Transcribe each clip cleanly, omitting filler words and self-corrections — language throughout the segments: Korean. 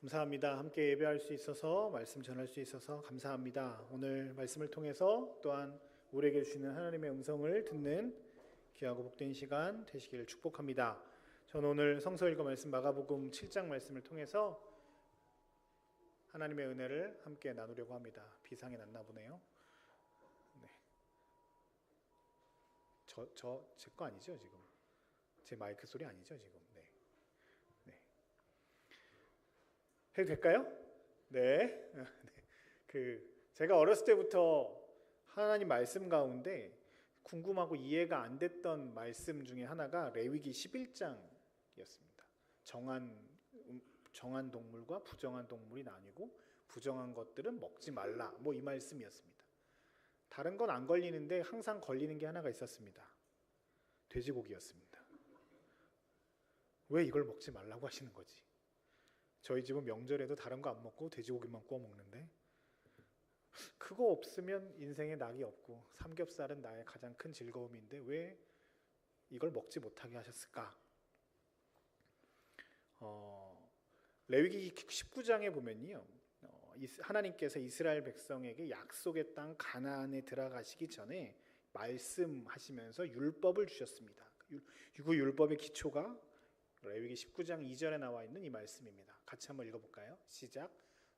감사합니다. 함께 예배할 수 있어서 말씀 전할 수 있어서 감사합니다. 오늘 말씀을 통해서 또한 우리에게 주시는 하나님의 음성을 듣는 귀하고 복된 시간 되시기를 축복합니다. 저는 오늘 성서 읽어 말씀 마가복음 7장 말씀을 통해서 하나님의 은혜를 함께 나누려고 합니다. 비상이 났나 보네요. 네. 제 거 아니죠 지금? 제 마이크 소리 아니죠 지금? 네. 해도 될까요? 네. 제가 어렸을 때부터 하나님 말씀 가운데 궁금하고 이해가 안 됐던 말씀 중에 하나가 레위기 11장이었습니다. 정한 동물과 부정한 동물이 나뉘고 부정한 것들은 먹지 말라. 이 말씀이었습니다. 다른 건 안 걸리는데 항상 걸리는 게 하나가 있었습니다. 돼지고기였습니다. 왜 이걸 먹지 말라고 하시는 거지? 저희 집은 명절에도 다른 거 안 먹고 돼지고기만 구워 먹는데 그거 없으면 인생에 낙이 없고 삼겹살은 나의 가장 큰 즐거움인데 왜 이걸 먹지 못하게 하셨을까? 레위기 19장에 보면요, 하나님께서 이스라엘 백성에게 약속의 땅 가나안에 들어가시기 전에 말씀하시면서 율법을 주셨습니다. 그 율법의 기초가 레위기 19장 2절에 나와 있는 이 말씀입니다. 같이 한번 읽어볼까요? 시작.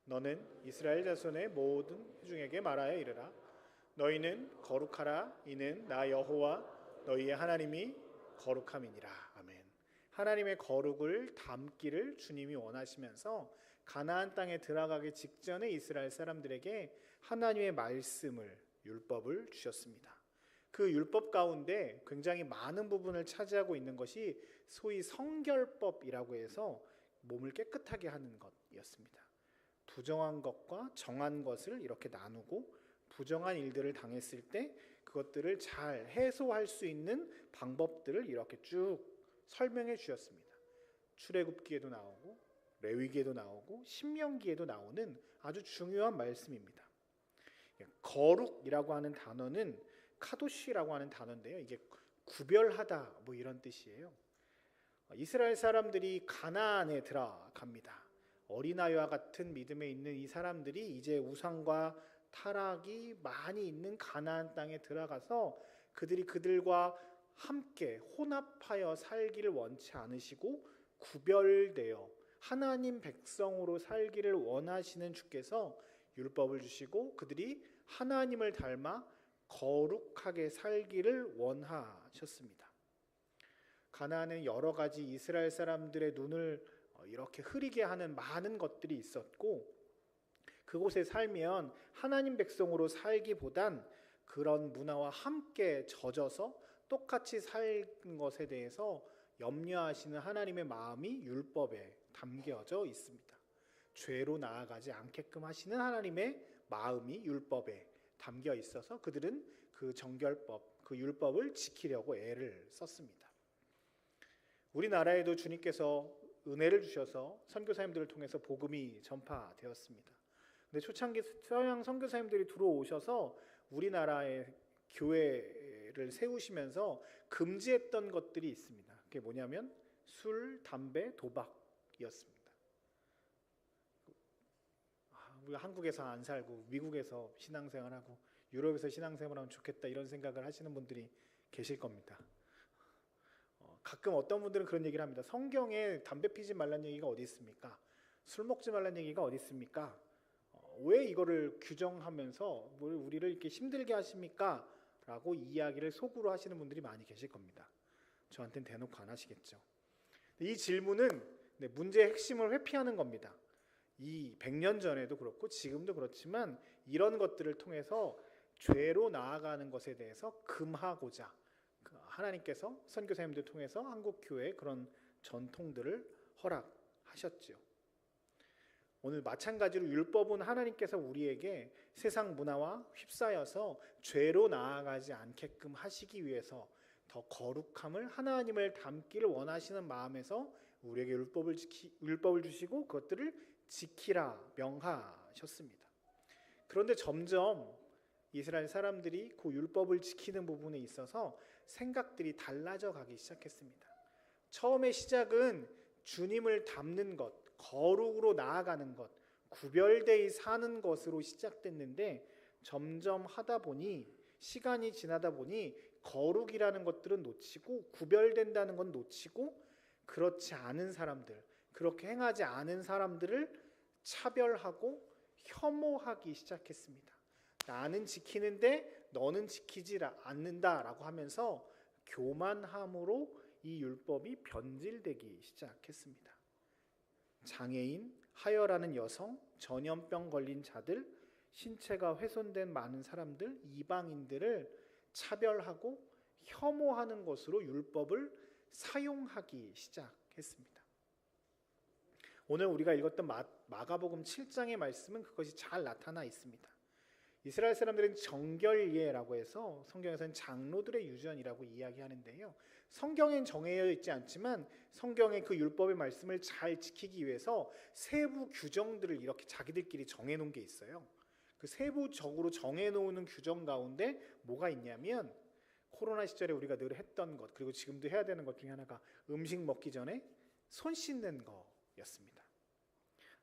너는 이스라엘 자손의 모든 회중에게 말하여 이르라. 너희는 거룩하라. 이는 나 여호와 너희의 하나님이 거룩함이니라. 아멘. 하나님의 거룩을 담기를 주님이 원하시면서 가나안 땅에 들어가기 직전에 이스라엘 사람들에게 하나님의 말씀을, 율법을 주셨습니다. 그 율법 가운데 굉장히 많은 부분을 차지하고 있는 것이 소위 성결법이라고 해서 몸을 깨끗하게 하는 것이었습니다. 부정한 것과 정한 것을 이렇게 나누고 부정한 일들을 당했을 때 그것들을 잘 해소할 수 있는 방법들을 이렇게 쭉 설명해 주셨습니다. 출애굽기에도 나오고 레위기에도 나오고 신명기에도 나오는 아주 중요한 말씀입니다. 거룩이라고 하는 단어는 카도시라고 하는 단어인데요. 이게 구별하다 이런 뜻이에요. 이스라엘 사람들이 가나안에 들어갑니다. 어린아이와 같은 믿음에 있는 이 사람들이 이제 우상과 타락이 많이 있는 가나안 땅에 들어가서 그들과 함께 혼합하여 살기를 원치 않으시고 구별되어 하나님 백성으로 살기를 원하시는 주께서 율법을 주시고 그들이 하나님을 닮아 거룩하게 살기를 원하셨습니다. 가나안은 여러 가지 이스라엘 사람들의 눈을 이렇게 흐리게 하는 많은 것들이 있었고 그곳에 살면 하나님 백성으로 살기보단 그런 문화와 함께 젖어서 똑같이 사는 것에 대해서 염려하시는 하나님의 마음이 율법에 담겨져 있습니다. 죄로 나아가지 않게끔 하시는 하나님의 마음이 율법에 담겨 있어서 그들은 그 정결법, 그 율법을 지키려고 애를 썼습니다. 우리나라에도 주님께서 은혜를 주셔서 선교사님들을 통해서 복음이 전파되었습니다. 근데 초창기 서양 선교사님들이 들어오셔서 우리나라의 교회를 세우시면서 금지했던 것들이 있습니다. 그게 뭐냐면 술, 담배, 도박이었습니다. 우리가 한국에서 안 살고 미국에서 신앙생활하고 유럽에서 신앙생활하면 좋겠다 이런 생각을 하시는 분들이 계실 겁니다. 가끔 어떤 분들은 그런 얘기를 합니다. 성경에 담배 피지 말라는 얘기가 어디 있습니까? 술 먹지 말라는 얘기가 어디 있습니까? 왜 이거를 규정하면서 우리를 이렇게 힘들게 하십니까? 라고 이야기를 속으로 하시는 분들이 많이 계실 겁니다. 저한테는 대놓고 안 하시겠죠. 이 질문은 문제의 핵심을 회피하는 겁니다. 이 100년 전에도 그렇고 지금도 그렇지만 이런 것들을 통해서 죄로 나아가는 것에 대해서 금하고자 하나님께서 선교사님들 통해서 한국교회에 그런 전통들을 허락하셨죠. 오늘 마찬가지로 율법은 하나님께서 우리에게 세상 문화와 휩싸여서 죄로 나아가지 않게끔 하시기 위해서 더 거룩함을 하나님을 닮기를 원하시는 마음에서 우리에게 율법을 주시고 그것들을 지키라 명하셨습니다. 그런데 점점 이스라엘 사람들이 그 율법을 지키는 부분에 있어서 생각들이 달라져 가기 시작했습니다. 처음의 시작은 주님을 닮는 것, 거룩으로 나아가는 것, 구별되이 사는 것으로 시작됐는데 점점 하다 보니 시간이 지나다 보니 거룩이라는 것들은 놓치고 구별된다는 건 놓치고 그렇지 않은 사람들, 그렇게 행하지 않은 사람들을 차별하고 혐오하기 시작했습니다. 나는 지키는데 너는 지키지 않는다라고 하면서 교만함으로 이 율법이 변질되기 시작했습니다. 장애인, 하혈하는 여성, 전염병 걸린 자들, 신체가 훼손된 많은 사람들, 이방인들을 차별하고 혐오하는 것으로 율법을 사용하기 시작했습니다. 오늘 우리가 읽었던 마가복음 7장의 말씀은 그것이 잘 나타나 있습니다. 이스라엘 사람들은 정결예라고 해서 성경에서는 장로들의 유전이라고 이야기하는데요. 성경엔 정해져 있지 않지만 성경의 그 율법의 말씀을 잘 지키기 위해서 세부 규정들을 이렇게 자기들끼리 정해놓은 게 있어요. 그 세부적으로 정해놓는 규정 가운데 뭐가 있냐면 코로나 시절에 우리가 늘 했던 것, 그리고 지금도 해야 되는 것 중에 하나가 음식 먹기 전에 손 씻는 거였습니다.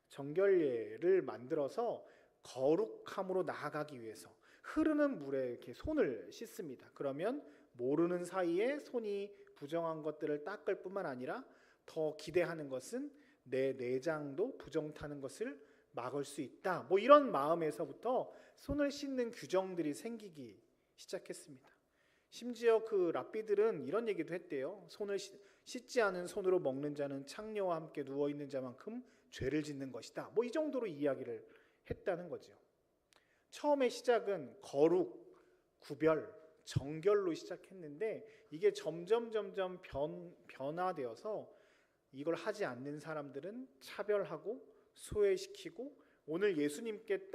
정결예를 만들어서 거룩함으로 나아가기 위해서 흐르는 물에 이렇게 손을 씻습니다. 그러면 모르는 사이에 손이 부정한 것들을 닦을 뿐만 아니라 더 기대하는 것은 내 내장도 부정 타는 것을 막을 수 있다. 뭐 이런 마음에서부터 손을 씻는 규정들이 생기기 시작했습니다. 심지어 그 랍비들은 이런 얘기도 했대요. 손을 씻지 않은 손으로 먹는 자는 창녀와 함께 누워 있는 자만큼 죄를 짓는 것이다. 뭐 이 정도로 이야기를 했다는 거죠. 처음에 시작은 거룩, 구별, 정결로 시작했는데 이게 점점 변화되어서 이걸 하지 않는 사람들은 차별하고 소외시키고 오늘 예수님께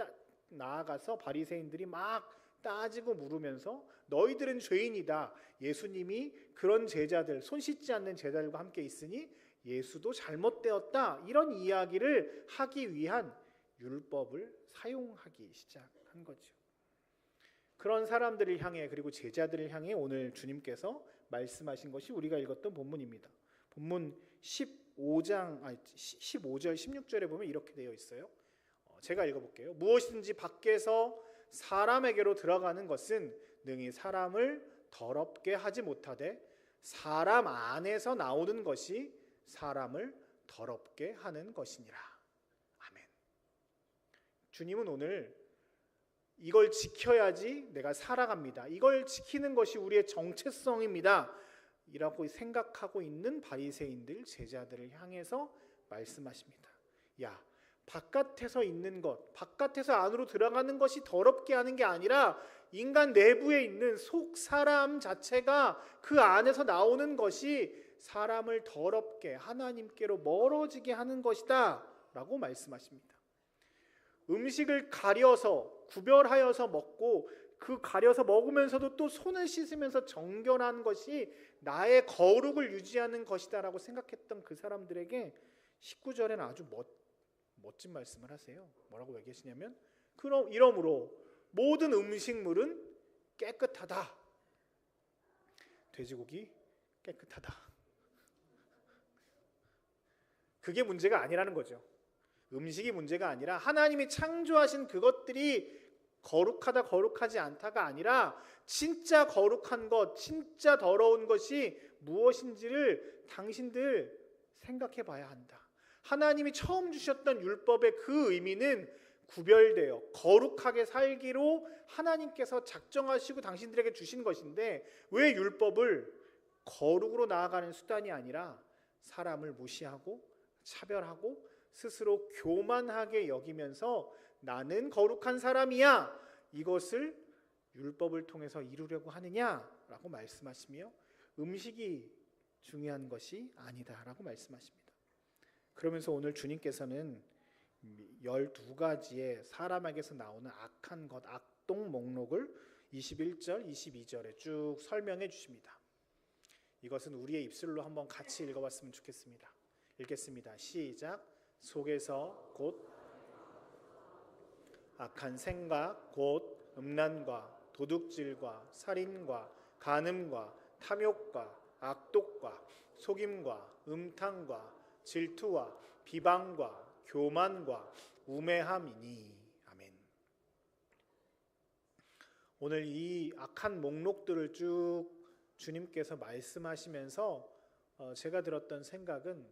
나아가서 바리새인들이 막 따지고 물으면서 너희들은 죄인이다. 예수님이 그런 제자들, 손 씻지 않는 제자들과 함께 있으니 예수도 잘못되었다. 이런 이야기를 하기 위한 율법을 사용하기 시작한 거죠. 그런 사람들을 향해 그리고 제자들을 향해 오늘 주님께서 말씀하신 것이 우리가 읽었던 본문입니다. 본문 15절 16절에 보면 이렇게 되어 있어요. 제가 읽어볼게요. 무엇이든지 밖에서 사람에게로 들어가는 것은 능히 사람을 더럽게 하지 못하되 사람 안에서 나오는 것이 사람을 더럽게 하는 것이니라. 아멘. 주님은 오늘 이걸 지켜야지 내가 살아갑니다. 이걸 지키는 것이 우리의 정체성입니다. 이라고 생각하고 있는 바리새인들 제자들을 향해서 말씀하십니다. 야, 바깥에서 있는 것, 바깥에서 안으로 들어가는 것이 더럽게 하는 게 아니라 인간 내부에 있는 속 사람 자체가 그 안에서 나오는 것이 사람을 더럽게 하나님께로 멀어지게 하는 것이다 라고 말씀하십니다. 음식을 가려서 구별하여서 먹고 그 가려서 먹으면서도 또 손을 씻으면서 정결한 것이 나의 거룩을 유지하는 것이다 라고 생각했던 그 사람들에게 19절에는 아주 멋진 말씀을 하세요. 뭐라고 얘기하시냐면 그럼 이러므로 모든 음식물은 깨끗하다. 돼지고기 깨끗하다. 그게 문제가 아니라는 거죠. 음식이 문제가 아니라 하나님이 창조하신 그것들이 거룩하다 거룩하지 않다가 아니라 진짜 거룩한 것, 진짜 더러운 것이 무엇인지를 당신들 생각해 봐야 한다. 하나님이 처음 주셨던 율법의 그 의미는 구별되어 거룩하게 살기로 하나님께서 작정하시고 당신들에게 주신 것인데 왜 율법을 거룩으로 나아가는 수단이 아니라 사람을 무시하고 차별하고 스스로 교만하게 여기면서 나는 거룩한 사람이야 이것을 율법을 통해서 이루려고 하느냐라고 말씀하시며 음식이 중요한 것이 아니다라고 말씀하십니다. 그러면서 오늘 주님께서는 12가지의 사람에게서 나오는 악한 것, 악동 목록을 21절, 22절에 쭉 설명해 주십니다. 이것은 우리의 입술로 한번 같이 읽어봤으면 좋겠습니다. 읽겠습니다. 시작. 속에서 곧 악한 생각, 곧 음란과 도둑질과 살인과 간음과 탐욕과 악독과 속임과 음탕과 질투와 비방과 교만과 우매함이니. 아멘. 오늘 이 악한 목록들을 쭉 주님께서 말씀하시면서 제가 들었던 생각은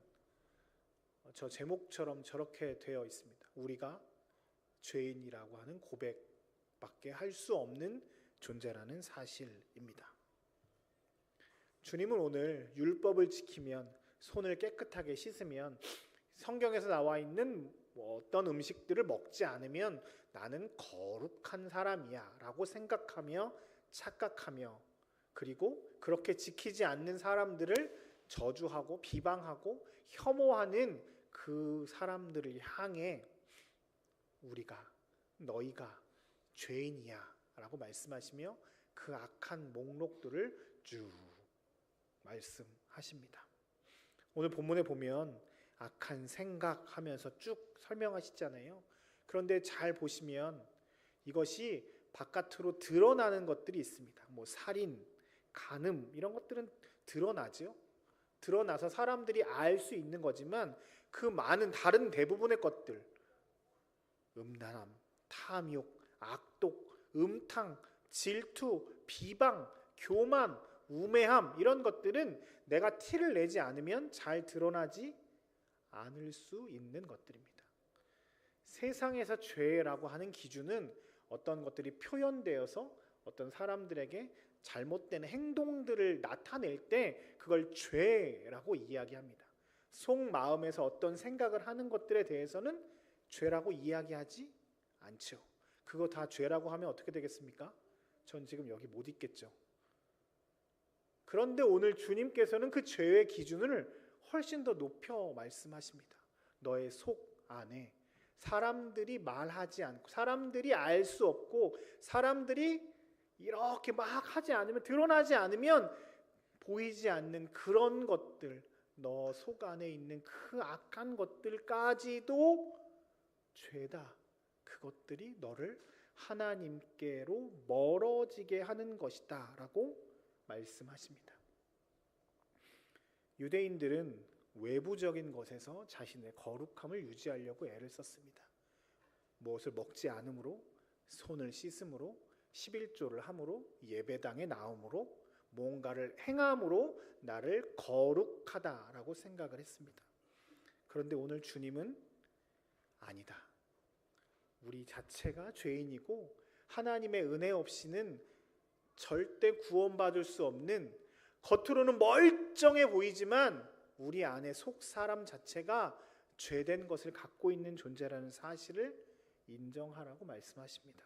저 제목처럼 저렇게 되어 있습니다. 우리가 죄인이라고 하는 고백밖에 할 수 없는 존재라는 사실입니다. 주님은 오늘 율법을 지키면, 손을 깨끗하게 씻으면, 성경에서 나와 있는 어떤 음식들을 먹지 않으면 나는 거룩한 사람이야 라고 생각하며 착각하며, 그리고 그렇게 지키지 않는 사람들을 저주하고 비방하고 혐오하는 그 사람들을 향해 너희가 죄인이야 라고 말씀하시며 그 악한 목록들을 쭉 말씀하십니다. 오늘 본문에 보면 악한 생각하면서 쭉 설명하시잖아요. 그런데 잘 보시면 이것이 바깥으로 드러나는 것들이 있습니다. 살인, 간음 이런 것들은 드러나죠. 드러나서 사람들이 알 수 있는 거지만 그 많은 다른 대부분의 것들, 음란함, 탐욕, 악독, 음탕, 질투, 비방, 교만, 우매함 이런 것들은 내가 티를 내지 않으면 잘 드러나지 않을 수 있는 것들입니다. 세상에서 죄라고 하는 기준은 어떤 것들이 표현되어서 어떤 사람들에게 잘못된 행동들을 나타낼 때 그걸 죄라고 이야기합니다. 속마음에서 어떤 생각을 하는 것들에 대해서는 죄라고 이야기하지 않죠. 그거 다 죄라고 하면 어떻게 되겠습니까? 전 지금 여기 못 있겠죠. 그런데 오늘 주님께서는 그 죄의 기준을 훨씬 더 높여 말씀하십니다. 너의 속 안에 사람들이 말하지 않고 사람들이 알 수 없고 사람들이 이렇게 막 하지 않으면, 드러나지 않으면 보이지 않는 그런 것들, 너 속 안에 있는 그 악한 것들까지도 죄다. 그것들이 너를 하나님께로 멀어지게 하는 것이다 라고 말씀하십니다. 유대인들은 외부적인 것에서 자신의 거룩함을 유지하려고 애를 썼습니다. 무엇을 먹지 않음으로, 손을 씻음으로, 11조를 함으로, 예배당에 나옴으로, 뭔가를 행함으로 나를 거룩하다라고 생각을 했습니다. 그런데 오늘 주님은 아니다. 우리 자체가 죄인이고 하나님의 은혜 없이는 절대 구원받을 수 없는, 겉으로는 멀쩡해 보이지만 우리 안에 속 사람 자체가 죄된 것을 갖고 있는 존재라는 사실을 인정하라고 말씀하십니다.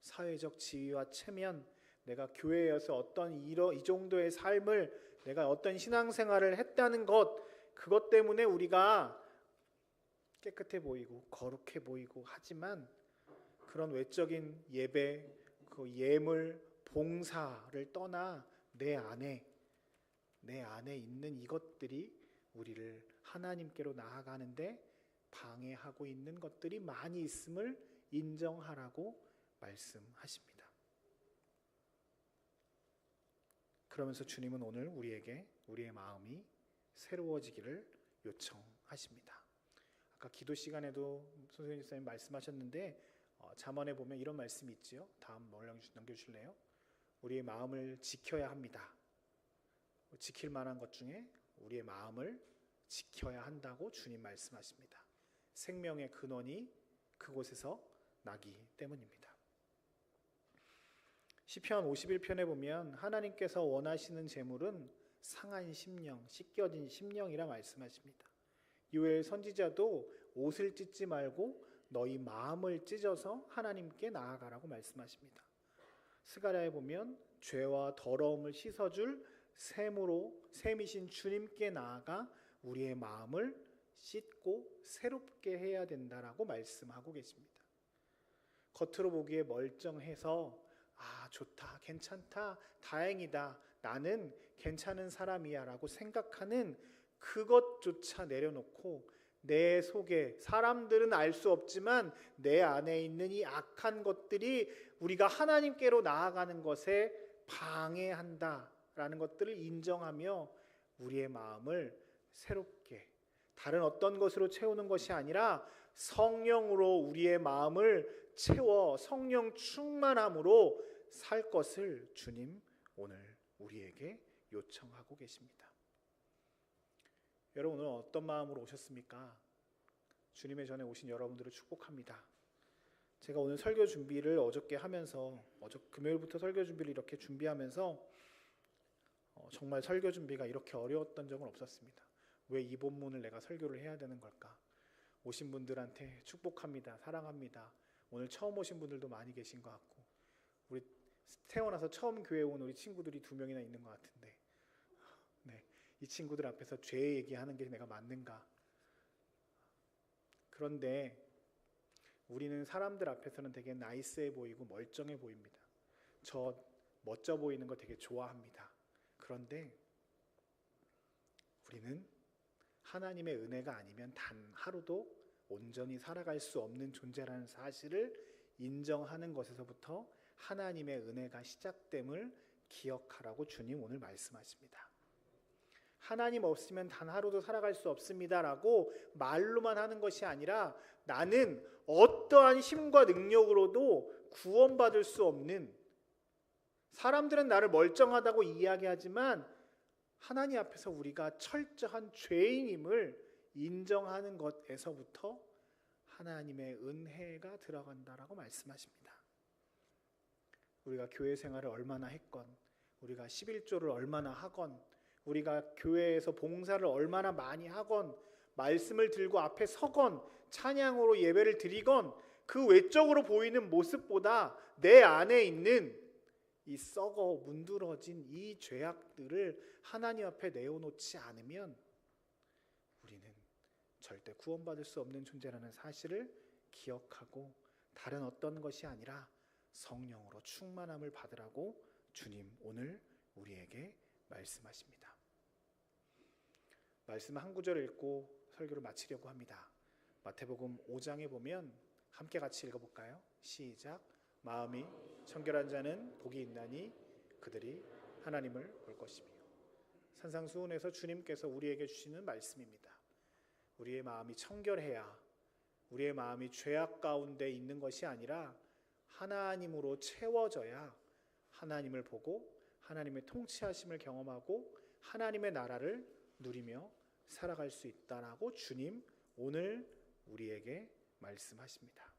사회적 지위와 체면, 내가 교회에서 어떤 이 정도의 삶을, 내가 어떤 신앙생활을 했다는 것, 그것 때문에 우리가 깨끗해 보이고 거룩해 보이고 하지만 그런 외적인 예배, 그 예물, 봉사를 떠나 내 안에 있는 이것들이 우리를 하나님께로 나아가는데 방해하고 있는 것들이 많이 있음을 인정하라고 말씀하십니다. 그러면서 주님은 오늘 우리에게 우리의 마음이 새로워지기를 요청하십니다. 아까 기도 시간에도 손소연 집사님 말씀하셨는데 잠언에 보면 이런 말씀이 있지요. 다음 넘겨주실래요? 우리의 마음을 지켜야 합니다. 지킬 만한 것 중에 우리의 마음을 지켜야 한다고 주님 말씀하십니다. 생명의 근원이 그곳에서 나기 때문입니다. 시편 51편에 보면 하나님께서 원하시는 제물은 상한 심령, 씻겨진 심령이라 말씀하십니다. 요엘 선지자도 옷을 찢지 말고 너희 마음을 찢어서 하나님께 나아가라고 말씀하십니다. 스가랴에 보면 죄와 더러움을 씻어줄 샘이신 주님께 나아가 우리의 마음을 씻고 새롭게 해야 된다라고 말씀하고 계십니다. 겉으로 보기에 멀쩡해서 좋다, 괜찮다, 다행이다, 나는 괜찮은 사람이야 라고 생각하는 그것조차 내려놓고 내 속에, 사람들은 알 수 없지만 내 안에 있는 이 악한 것들이 우리가 하나님께로 나아가는 것에 방해한다라는 것들을 인정하며 우리의 마음을 새롭게, 다른 어떤 것으로 채우는 것이 아니라 성령으로 우리의 마음을 채워 성령 충만함으로 살 것을 주님 오늘 우리에게 요청하고 계십니다. 여러분, 오늘 어떤 마음으로 오셨습니까? 주님의 전에 오신 여러분들을 축복합니다. 제가 오늘 설교 준비를 어저께 하면서 금요일부터 설교 준비를 이렇게 준비하면서 정말 설교 준비가 이렇게 어려웠던 적은 없었습니다. 왜 이 본문을 내가 설교를 해야 되는 걸까? 오신 분들한테 축복합니다. 사랑합니다. 오늘 처음 오신 분들도 많이 계신 것 같고, 우리 태어나서 처음 교회 온 우리 친구들이 2명이나 있는 것 같은데, 네, 이 친구들 앞에서 죄 얘기하는 게 내가 맞는가? 그런데 우리는 사람들 앞에서는 되게 나이스해 보이고 멀쩡해 보입니다. 저 멋져 보이는 거 되게 좋아합니다. 그런데 우리는 하나님의 은혜가 아니면 단 하루도 온전히 살아갈 수 없는 존재라는 사실을 인정하는 것에서부터 하나님의 은혜가 시작됨을 기억하라고 주님 오늘 말씀하십니다. 하나님 없으면 단 하루도 살아갈 수 없습니다라고 말로만 하는 것이 아니라 나는 어떠한 힘과 능력으로도 구원받을 수 없는, 사람들은 나를 멀쩡하다고 이야기하지만 하나님 앞에서 우리가 철저한 죄인임을 인정하는 것에서부터 하나님의 은혜가 들어간다라고 말씀하십니다. 우리가 교회 생활을 얼마나 했건, 우리가 11조를 얼마나 하건, 우리가 교회에서 봉사를 얼마나 많이 하건, 말씀을 들고 앞에 서건, 찬양으로 예배를 드리건, 그 외적으로 보이는 모습보다 내 안에 있는 이 썩어 문드러진 이 죄악들을 하나님 앞에 내어놓지 않으면 우리는 절대 구원받을 수 없는 존재라는 사실을 기억하고 다른 어떤 것이 아니라 성령으로 충만함을 받으라고 주님 오늘 우리에게 말씀하십니다. 말씀 한 구절 읽고 설교를 마치려고 합니다. 마태복음 5장에 보면 함께 같이 읽어볼까요? 시작. 마음이 청결한 자는 복이 있나니 그들이 하나님을 볼 것이며. 산상수훈에서 주님께서 우리에게 주시는 말씀입니다. 우리의 마음이 청결해야, 우리의 마음이 죄악 가운데 있는 것이 아니라 하나님으로 채워져야 하나님을 보고 하나님의 통치하심을 경험하고 하나님의 나라를 누리며 살아갈 수 있다라고 주님 오늘 우리에게 말씀하십니다.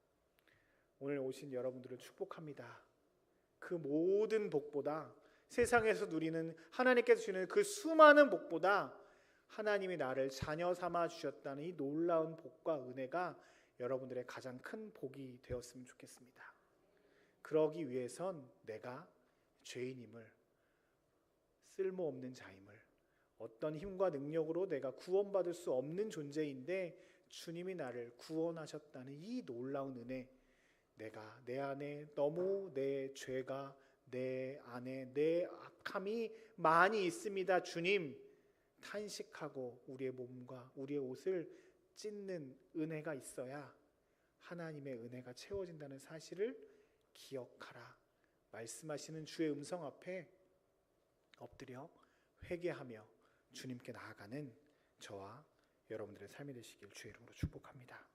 오늘 오신 여러분들을 축복합니다. 그 모든 복보다, 세상에서 누리는 하나님께서 주시는 그 수많은 복보다 하나님이 나를 자녀 삼아 주셨다는 이 놀라운 복과 은혜가 여러분들의 가장 큰 복이 되었으면 좋겠습니다. 그러기 위해선 내가 죄인임을, 쓸모없는 자임을, 어떤 힘과 능력으로 내가 구원받을 수 없는 존재인데 주님이 나를 구원하셨다는 이 놀라운 은혜, 내가 내 안에 너무 내 죄가, 내 안에 내 악함이 많이 있습니다. 주님, 탄식하고 우리의 몸과 우리의 옷을 찢는 은혜가 있어야 하나님의 은혜가 채워진다는 사실을 기억하라 말씀하시는 주의 음성 앞에 엎드려 회개하며 주님께 나아가는 저와 여러분들의 삶이 되시길 주의 이름으로 축복합니다.